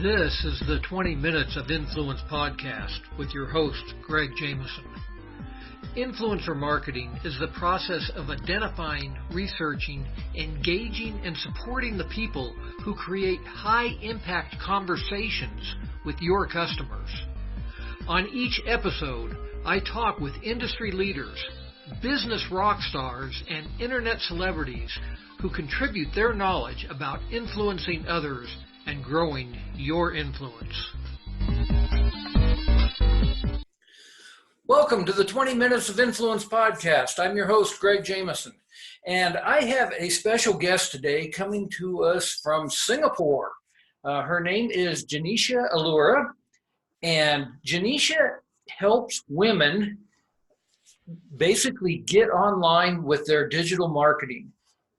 This is the 20 Minutes of Influence podcast with your host, Greg Jameson. Influencer marketing is the process of identifying, researching, engaging, and supporting the people who create high-impact conversations with your customers. On each episode, I talk with industry leaders, business rock stars, and internet celebrities who contribute their knowledge about influencing others and growing your influence. Welcome to the 20 Minutes of Influence podcast. I'm your host, Greg Jameson, and I have a special guest today coming to us from Singapore. Her name is Genecia Alluora, and Genecia helps women basically get online with their digital marketing.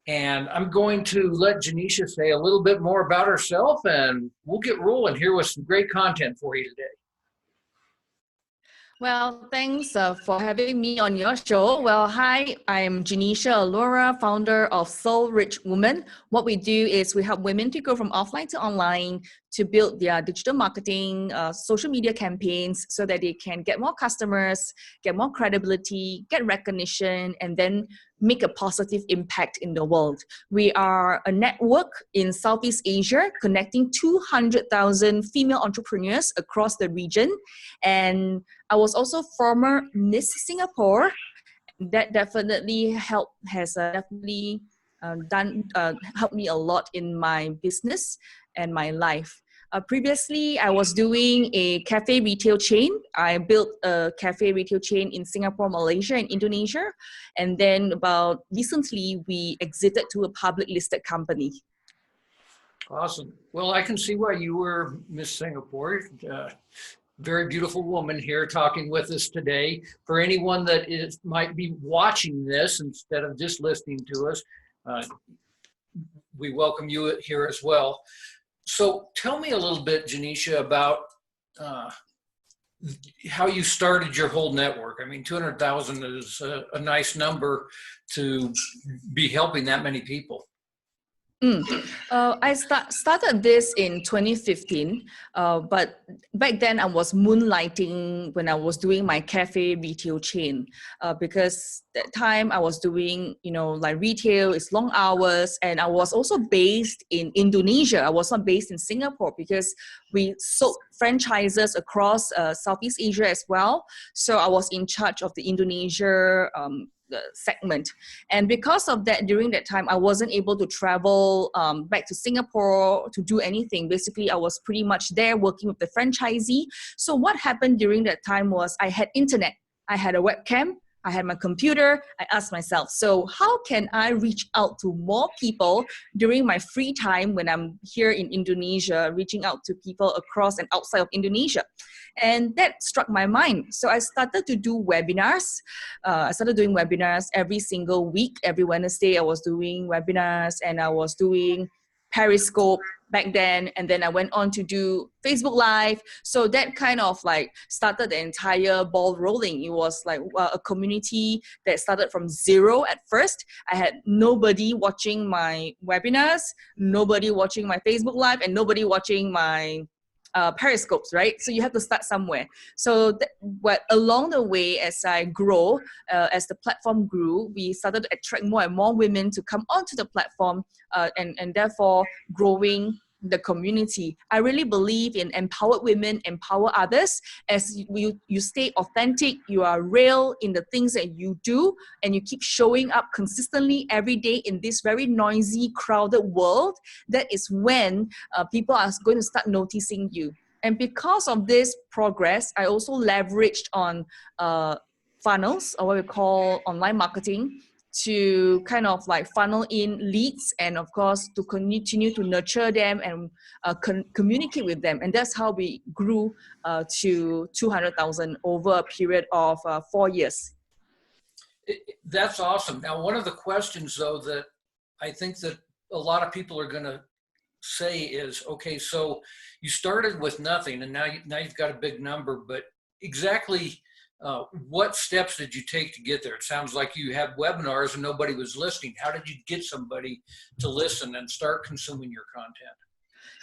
And I'm going to let Genecia say a little bit more about herself, and we'll get rolling here with some great content for you today. Well, thanks for having me on your show. Well, hi, I'm Genecia Alluora, founder of Soul Rich Women. What we do is we help women to go from offline to online to build their digital marketing, social media campaigns so that they can get more customers, get more credibility, get recognition, and then make a positive impact in the world. We are a network in Southeast Asia connecting 200,000 female entrepreneurs across the region. And I was also former Miss Singapore. That definitely helped me a lot in my business and my life. Previously, I was doing a cafe retail chain. I built a cafe retail chain in Singapore, Malaysia, and Indonesia. And then about recently, we exited to a public listed company. Awesome. Well, I can see why you were Miss Singapore. Very beautiful woman here talking with us today. For anyone that might be watching this instead of just listening to us, we welcome you here as well. So tell me a little bit, Genecia, about how you started your whole network. I mean, 200,000 is a nice number to be helping that many people. I started this in 2015, but back then I was moonlighting when I was doing my cafe retail chain, because that time I was doing, like retail is long hours, and I was also based in Indonesia. I was not based in Singapore because we sold franchises across Southeast Asia as well. So I was in charge of the Indonesia segment, and because of that, during that time I wasn't able to travel back to Singapore to do anything. Basically, I was pretty much there working with the franchisee. So what happened during that time was I had internet, I had a webcam, I had my computer. I asked myself, so how can I reach out to more people during my free time when I'm here in Indonesia, reaching out to people across and outside of Indonesia? And that struck my mind. So I started to do webinars. I started doing webinars every single week. Every Wednesday, I was doing webinars, and I was doing Periscope back then, and then I went on to do Facebook Live. So that kind of like started the entire ball rolling. It was like a community that started from zero at first. I had nobody watching my webinars, nobody watching my Facebook Live, and nobody watching my Periscopes, right? So you have to start somewhere. So along the way, as I grow, as the platform grew, we started to attract more and more women to come onto the platform, and therefore growing the community. I really believe in empowered women, empower others. As you stay authentic, you are real in the things that you do, and you keep showing up consistently every day in this very noisy, crowded world, that is when people are going to start noticing you. And because of this progress, I also leveraged on funnels, or what we call online marketing, to kind of like funnel in leads, and of course to continue to nurture them and communicate with them. And that's how we grew to 200,000 over a period of 4 years. That's awesome. Now, one of the questions though that I think that a lot of people are going to say is, okay, so you started with nothing and now you've got a big number, but exactly what steps did you take to get there? It sounds like you had webinars and nobody was listening. How did you get somebody to listen and start consuming your content?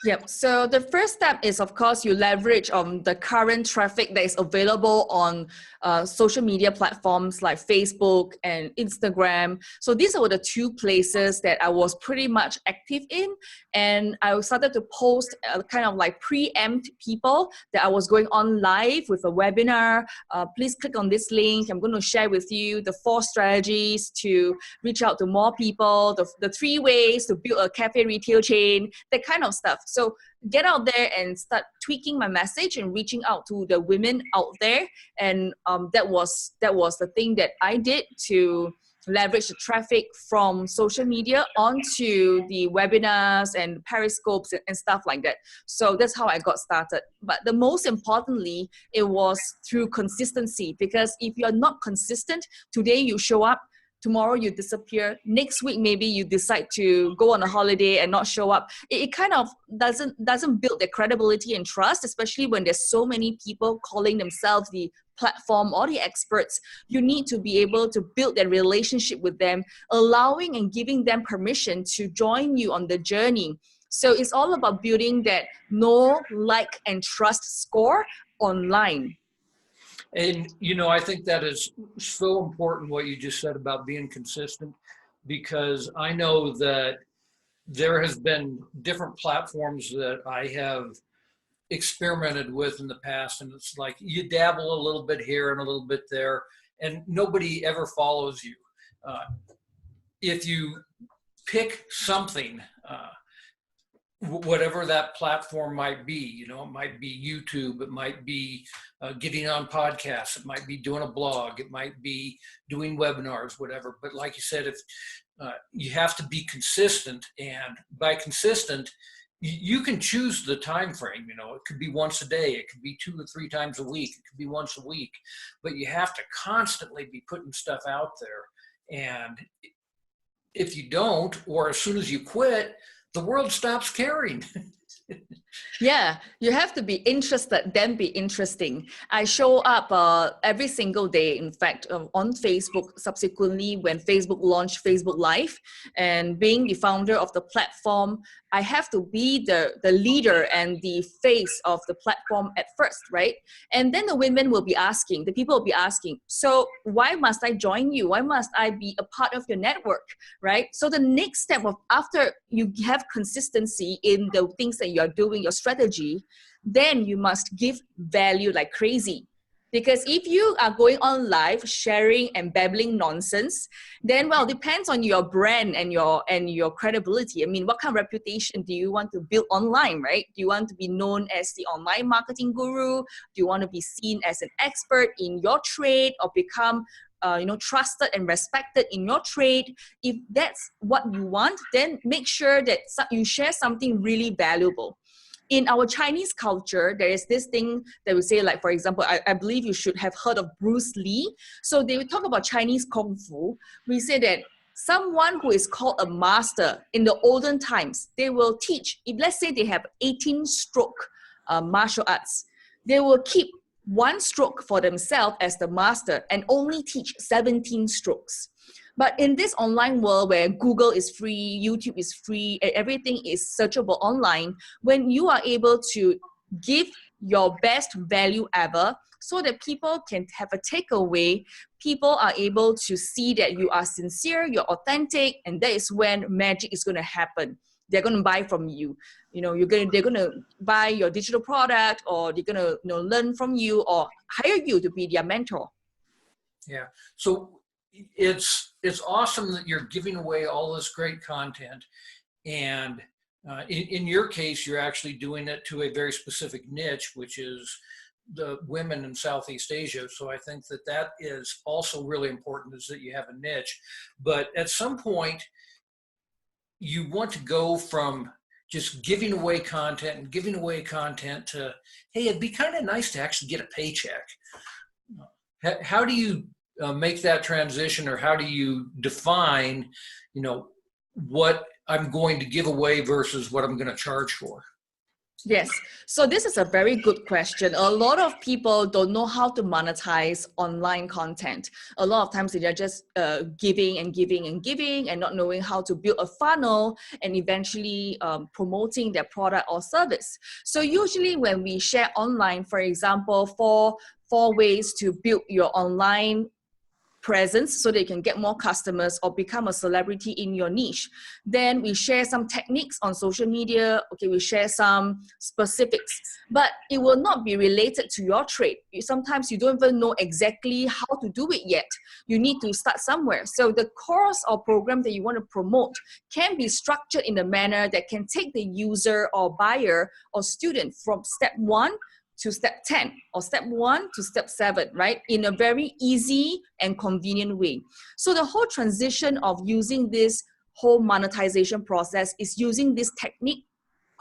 Yep. So the first step is, of course, you leverage on the current traffic that is available on social media platforms like Facebook and Instagram. So these were the two places that I was pretty much active in. And I started to post kind of like preempt people that I was going on live with a webinar. Please click on this link. I'm going to share with you the 4 strategies to reach out to more people, the 3 ways to build a cafe retail chain, that kind of stuff. So get out there and start tweaking my message and reaching out to the women out there. And that was the thing that I did to leverage the traffic from social media onto the webinars and periscopes and stuff like that. So that's how I got started. But the most importantly, it was through consistency, because if you're not consistent, today you show up, tomorrow you disappear, next week maybe you decide to go on a holiday and not show up. It kind of doesn't build the credibility and trust, especially when there's so many people calling themselves the platform or the experts. You need to be able to build that relationship with them, allowing and giving them permission to join you on the journey. So it's all about building that know, like, and trust score online. And, you know, I think that is so important what you just said about being consistent, because I know that there has been different platforms that I have experimented with in the past, and it's like you dabble a little bit here and a little bit there, and nobody ever follows you. If you pick something, whatever that platform might be, you know, it might be YouTube, it might be getting on podcasts, it might be doing a blog, it might be doing webinars, whatever. But like you said, if you have to be consistent, and by consistent, you can choose the time frame. You know, it could be once a day, it could be 2 or 3 times a week, it could be once a week, but you have to constantly be putting stuff out there. And if you don't, or as soon as you quit, the world stops caring. Yeah, you have to be interested, then be interesting. I show up every single day, in fact, on Facebook, subsequently when Facebook launched Facebook Live. And being the founder of the platform, I have to be the leader and the face of the platform at first, right? And then the women will be asking, the people will be asking, so why must I join you? Why must I be a part of your network, right? So the next step of after you have consistency in the things that you're doing, your strategy, then you must give value like crazy. Because if you are going on live sharing and babbling nonsense, then well, depends on your brand and your credibility. I mean, what kind of reputation do you want to build online, right? Do you want to be known as the online marketing guru? Do you want to be seen as an expert in your trade, or become trusted and respected in your trade? If that's what you want, then make sure that you share something really valuable. In our Chinese culture, there is this thing that we say, like, for example, I believe you should have heard of Bruce Lee. So they would talk about Chinese Kung Fu. We say that someone who is called a master in the olden times, they will teach, if let's say they have 18 stroke martial arts, they will keep 1 stroke for themselves as the master and only teach 17 strokes. But in this online world where Google is free, YouTube is free, and everything is searchable online, when you are able to give your best value ever so that people can have a takeaway, people are able to see that you are sincere, you're authentic, and that is when magic is going to happen. They're going to buy from you. You know, they're going to buy your digital product, or they're going to learn from you or hire you to be their mentor. Yeah. So it's awesome that you're giving away all this great content, and in your case, you're actually doing it to a very specific niche, which is the women in Southeast Asia. So I think that is also really important, is that you have a niche. But at some point, you want to go from just giving away content to, hey, it'd be kind of nice to actually get a paycheck. How do you make that transition, or how do you define, what I'm going to give away versus what I'm going to charge for? Yes. So this is a very good question. A lot of people don't know how to monetize online content. A lot of times they're just giving and giving and giving and not knowing how to build a funnel and eventually promoting their product or service. So usually when we share online, for example, four ways to build your online presence so they can get more customers or become a celebrity in your niche. Then we share some techniques on social media. Okay, we share some specifics, but it will not be related to your trade. Sometimes you don't even know exactly how to do it yet. You need to start somewhere. So the course or program that you want to promote can be structured in a manner that can take the user or buyer or student from step 1 to step 10 or step 1 to step 7, right? In a very easy and convenient way. So the whole transition of using this whole monetization process is using this technique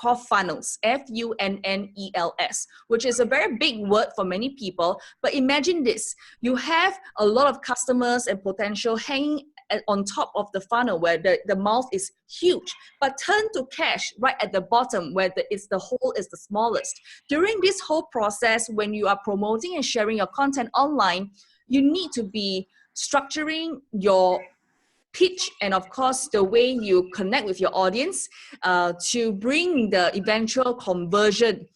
called funnels, Funnels, which is a very big word for many people. But imagine this, you have a lot of customers and potential hanging on top of the funnel where the mouth is huge, but turn to cash right at the bottom where the hole is the smallest. During this whole process, when you are promoting and sharing your content online, you need to be structuring your pitch and of course the way you connect with your audience to bring the eventual conversion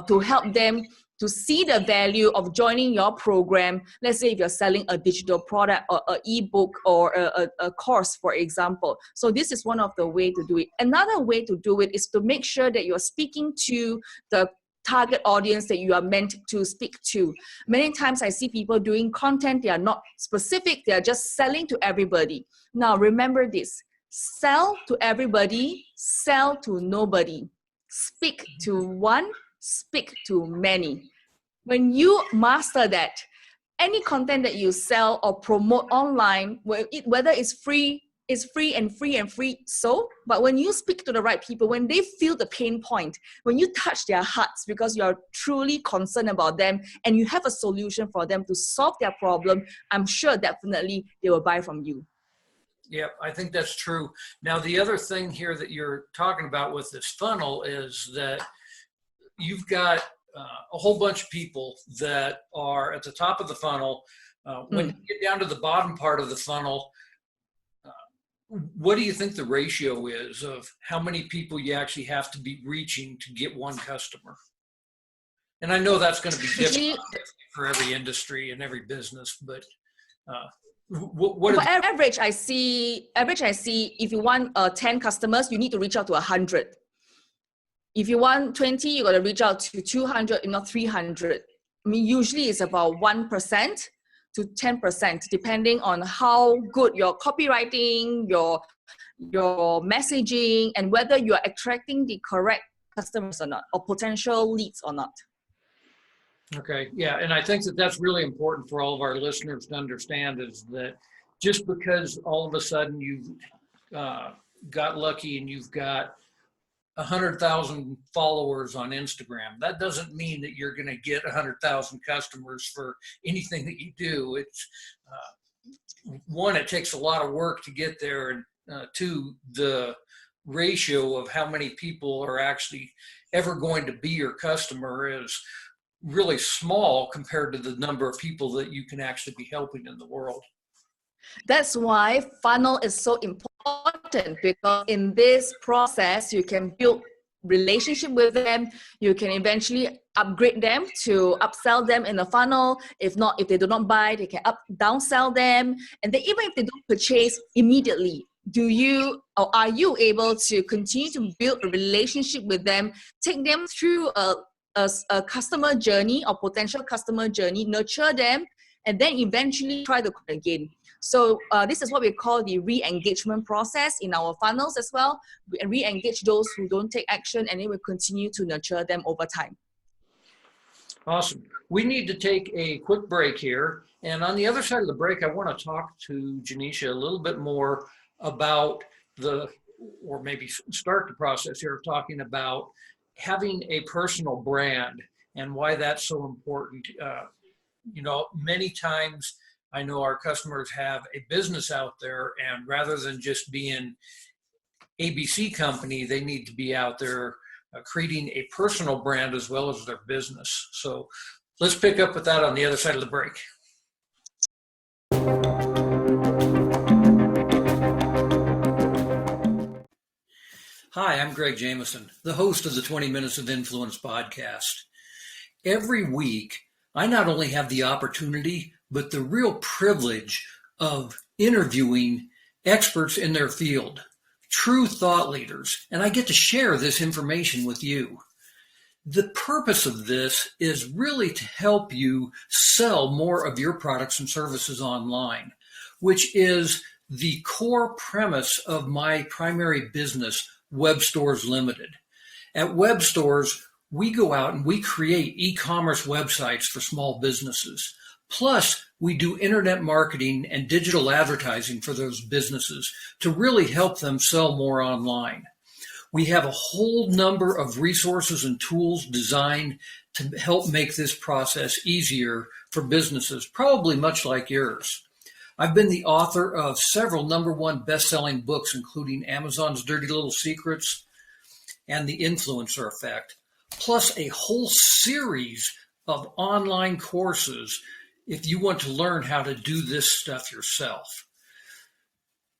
to help them to see the value of joining your program. Let's say if you're selling a digital product or an ebook or a course, for example. So this is one of the ways to do it. Another way to do it is to make sure that you're speaking to the target audience that you are meant to speak to. Many times I see people doing content, they are not specific, they are just selling to everybody. Now remember this, sell to everybody, sell to nobody. Speak to one, speak to many. When you master that, any content that you sell or promote online, whether it's free and free. So, but when you speak to the right people, when they feel the pain point, when you touch their hearts because you're truly concerned about them and you have a solution for them to solve their problem, I'm sure definitely they will buy from you. Yeah, I think that's true. Now, the other thing here that you're talking about with this funnel is that you've got a whole bunch of people that are at the top of the funnel. When you get down to the bottom part of the funnel, what do you think the ratio is of how many people you actually have to be reaching to get one customer? And I know that's going to be different for every industry and every business, but what average I see, if you want 10 customers, you need to reach out to 100. If you want 20, you got to reach out to 200, not 300. I mean, usually it's about 1% to 10%, depending on how good your copywriting, your messaging, and whether you are attracting the correct customers or not, or potential leads or not. Okay, yeah, and I think that that's really important for all of our listeners to understand is that just because all of a sudden you've got lucky and you've got 100,000 followers on Instagram, that doesn't mean that you're going to get 100,000 customers for anything that you do. It's one, it takes a lot of work to get there, and two, the ratio of how many people are actually ever going to be your customer is really small compared to the number of people that you can actually be helping in the world. That's why funnel is so important, because in this process, you can build relationship with them. You can eventually upgrade them to upsell them in the funnel. If not, if they do not buy, they can downsell them. And then even if they don't purchase immediately, are you able to continue to build a relationship with them, take them through a customer journey or potential customer journey, nurture them, and then eventually try to come again. So this is what we call the re-engagement process in our funnels as well. We re-engage those who don't take action, and then we continue to nurture them over time. Awesome. We need to take a quick break here. And on the other side of the break, I want to talk to Genecia a little bit more about or maybe start the process here of talking about having a personal brand and why that's so important. Many times I know our customers have a business out there, and rather than just being ABC company, they need to be out there creating a personal brand as well as their business. So let's pick up with that on the other side of the break. Hi, I'm Greg Jameson, the host of the 20 Minutes of Influence podcast. Every week, I not only have the opportunity, but the real privilege of interviewing experts in their field, true thought leaders, and I get to share this information with you. The purpose of this is really to help you sell more of your products and services online, which is the core premise of my primary business, Web Stores Limited. At Web Stores, we go out and we create e-commerce websites for small businesses. Plus, we do internet marketing and digital advertising for those businesses to really help them sell more online. We have a whole number of resources and tools designed to help make this process easier for businesses, probably much like yours. I've been the author of several #1 best-selling books, including Amazon's Dirty Little Secrets and The Influencer Effect, plus a whole series of online courses if you want to learn how to do this stuff yourself.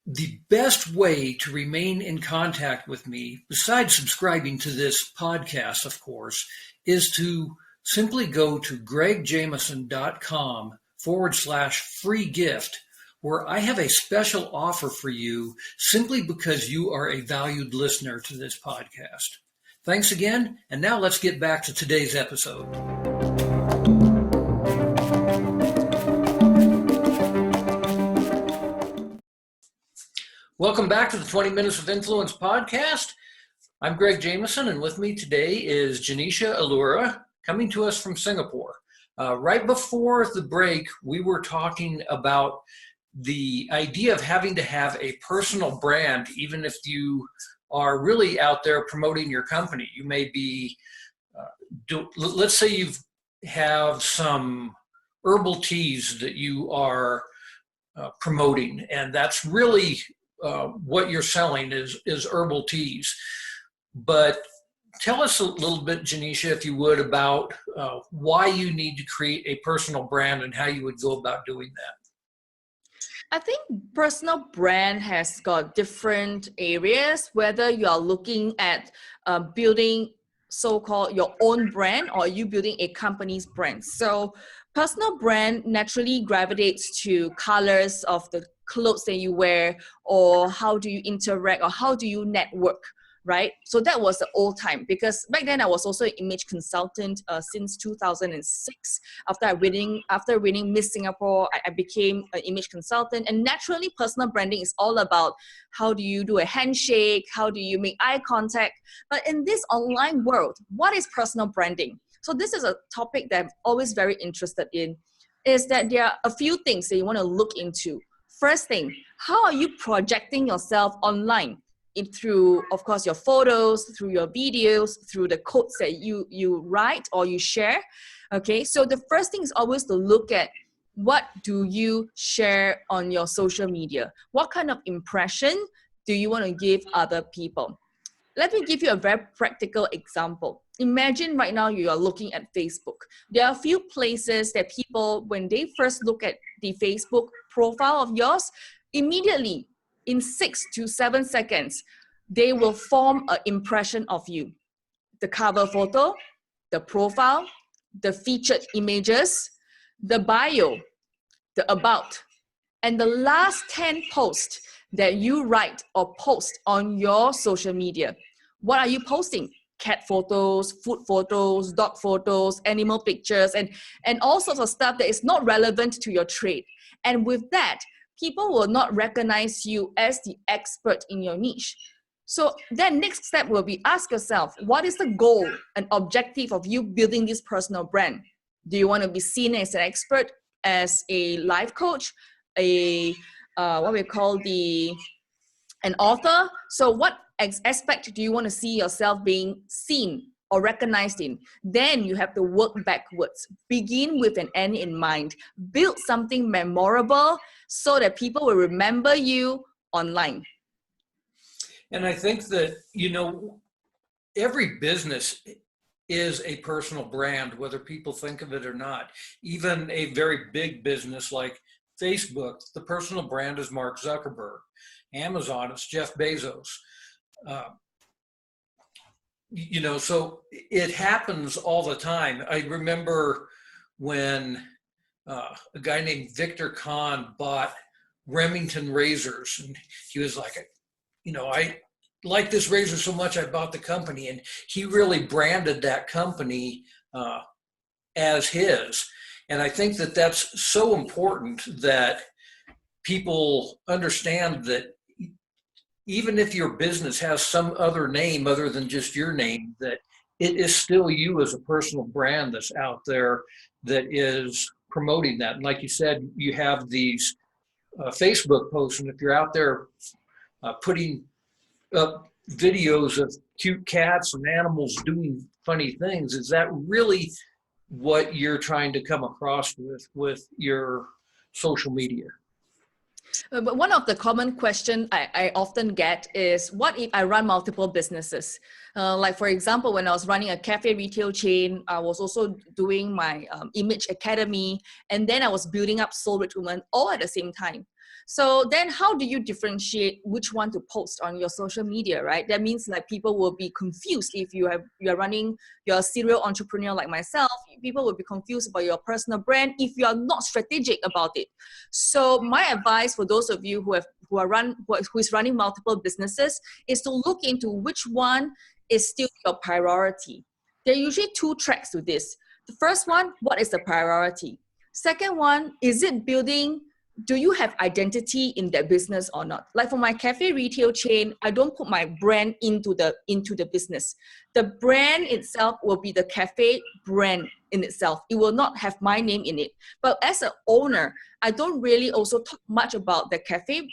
The best way to remain in contact with me, besides subscribing to this podcast, of course, is to simply go to gregjameson.com/free gift, where I have a special offer for you simply because you are a valued listener to this podcast. Thanks again, and now let's get back to today's episode. Welcome back to the 20 Minutes of Influence podcast. I'm Greg Jameson, and with me today is Genecia Alluora, coming to us from Singapore. Right before the break, we were talking about the idea of having to have a personal brand, even if you are really out there promoting your company. You may be, let's say you have some herbal teas that you are promoting, and that's really what you're selling is herbal teas. But tell us a little bit, Genecia, if you would, about why you need to create a personal brand and how you would go about doing that. I think personal brand has got different areas, whether you are looking at building so-called your own brand or you building a company's brand. So personal brand naturally gravitates to colors of the clothes that you wear, or how do you interact, or how do you network, right? So that was the old time, because back then I was also an image consultant since 2006. After winning Miss Singapore, I became an image consultant. And naturally, personal branding is all about how do you do a handshake, how do you make eye contact. But in this online world, what is personal branding? So this is a topic that I'm always very interested in, is that there are a few things that you want to look into. First thing, how are you projecting yourself online? Through, of course, your photos, through your videos, through the quotes that you write or you share. Okay, so the first thing is always to look at what do you share on your social media? What kind of impression do you want to give other people? Let me give you a very practical example. Imagine right now you are looking at Facebook. There are a few places that people, when they first look at the Facebook profile of yours, immediately in 6 to 7 seconds, they will form an impression of you. The cover photo, the profile, the featured images, the bio, the about, and the last 10 posts that you write or post on your social media. What are you posting? Cat photos, food photos, dog photos, animal pictures, and all sorts of stuff that is not relevant to your trade. And with that, people will not recognize you as the expert in your niche. So then next step will be, ask yourself, what is the goal and objective of you building this personal brand? Do you want to be seen as an expert, as a life coach, an author? So what aspect do you want to see yourself being seen or recognized in? Then you have to work backwards. Begin with an end in mind. Build something memorable so that people will remember you online. And I think that, every business is a personal brand, whether people think of it or not. Even a very big business like Facebook, the personal brand is Mark Zuckerberg. Amazon, it's Jeff Bezos. Uh, so it happens all the time. I remember when a guy named Victor Kahn bought Remington razors, and he was like, I like this razor so much I bought the company, and he really branded that company as his. And I think that that's so important that people understand that even if your business has some other name other than just your name, that it is still you as a personal brand that's out there that is promoting that. And like you said, you have these Facebook posts, and if you're out there putting up videos of cute cats and animals doing funny things, is that really what you're trying to come across with your social media? But one of the common questions I often get is, what if I run multiple businesses? Like, for example, when I was running a cafe retail chain, I was also doing my image academy, and then I was building up Soul Rich Woman all at the same time. So then how do you differentiate which one to post on your social media, right? That means like people will be confused if you're a serial entrepreneur like myself. People will be confused about your personal brand if you are not strategic about it. So my advice for those of you who is running multiple businesses is to look into which one is still your priority. There are usually two tracks to this. The first one, what is the priority? Second one, do you have identity in that business or not? Like for my cafe retail chain, I don't put my brand into the business. The brand itself will be the cafe brand in itself. It will not have my name in it. But as an owner, I don't really also talk much about the cafe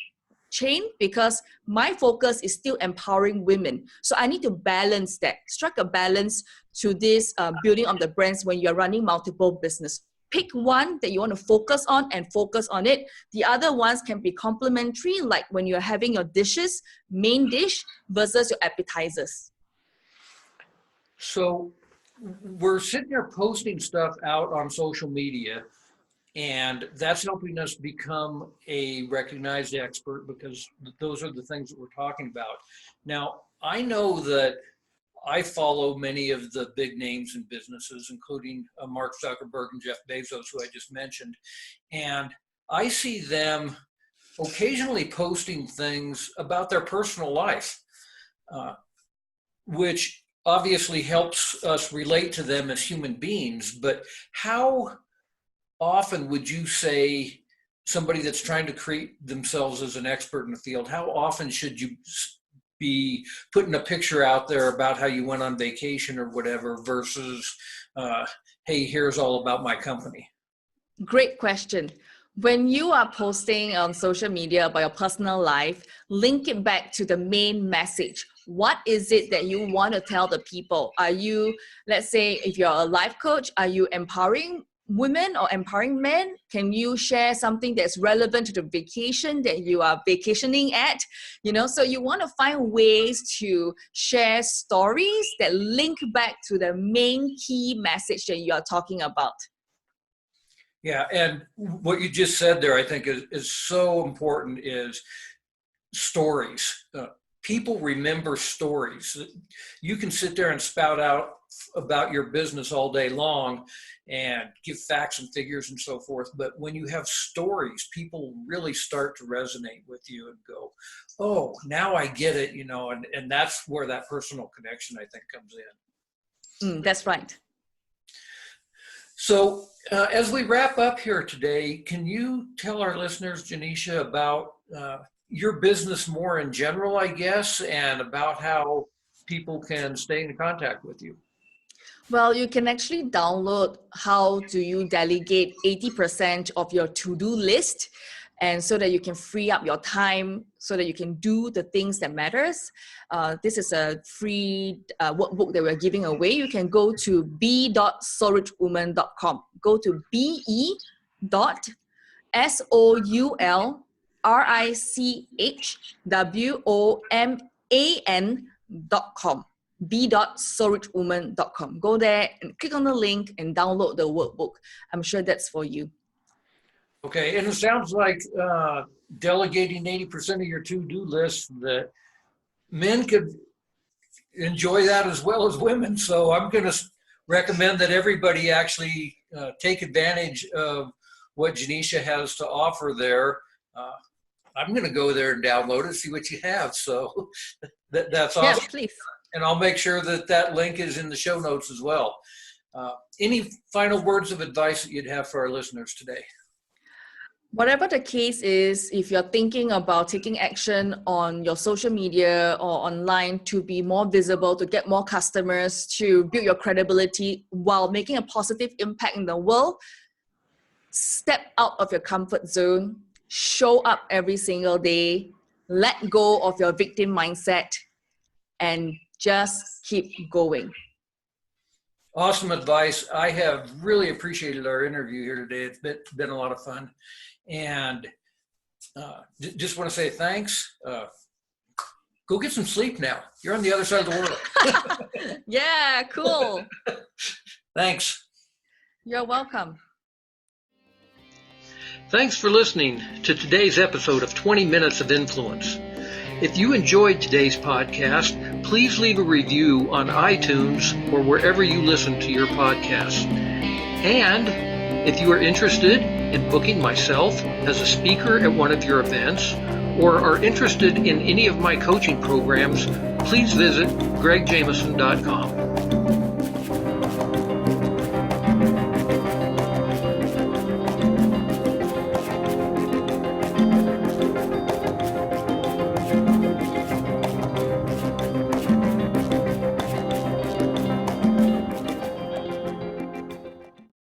chain because my focus is still empowering women. So I need to balance that, strike a balance to this building of the brands when you're running multiple businesses. Pick one that you want to focus on and focus on it. The other ones can be complementary, like when you're having your dishes, main dish versus your appetizers. So we're sitting there posting stuff out on social media, and that's helping us become a recognized expert because those are the things that we're talking about. Now, I know that I follow many of the big names in businesses, including Mark Zuckerberg and Jeff Bezos, who I just mentioned. And I see them occasionally posting things about their personal life, which obviously helps us relate to them as human beings. But how often would you say somebody that's trying to create themselves as an expert in the field, how often should you be putting a picture out there about how you went on vacation or whatever versus, hey, here's all about my company? Great question. When you are posting on social media about your personal life, link it back to the main message. What is it that you want to tell the people? Are you, let's say, if you're a life coach, are you empowering women or empowering men? Can you share something that's relevant to the vacation that you are vacationing at? So you want to find ways to share stories that link back to the main key message that you are talking about. Yeah, and what you just said there, I think is so important, is stories. People remember stories. You can sit there and spout out about your business all day long and give facts and figures and so forth, but when you have stories, people really start to resonate with you and go, oh, now I get it, and that's where that personal connection, I think, comes in. That's right. So as we wrap up here today, can you tell our listeners, Genecia, about your business more in general, I guess, and about how people can stay in contact with you? Well, you can actually download How Do You Delegate 80% of your to-do list, and so that you can free up your time so that you can do the things that matters. This is a free workbook that we're giving away. You can go to b.soulrichwoman.com. Go to be.soulrichwoman.com. b.sorichwoman.com. Go there and click on the link and download the workbook. I'm sure that's for you. Okay, and it sounds like delegating 80% of your to-do list, that men could enjoy that as well as women. So I'm going to recommend that everybody actually take advantage of what Genecia has to offer there. I'm going to go there and download it, see what you have. So that's awesome. Yeah, please. And I'll make sure that link is in the show notes as well. Any final words of advice that you'd have for our listeners today? Whatever the case is, if you're thinking about taking action on your social media or online to be more visible, to get more customers, to build your credibility while making a positive impact in the world, step out of your comfort zone, show up every single day, let go of your victim mindset, and just keep going. Awesome advice. I have really appreciated our interview here today. It's been a lot of fun. And just want to say thanks. Go get some sleep now. You're on the other side of the world. Yeah, cool. Thanks. You're welcome. Thanks for listening to today's episode of 20 Minutes of Influence. If you enjoyed today's podcast, please leave a review on iTunes or wherever you listen to your podcasts. And if you are interested in booking myself as a speaker at one of your events or are interested in any of my coaching programs, please visit gregjameson.com.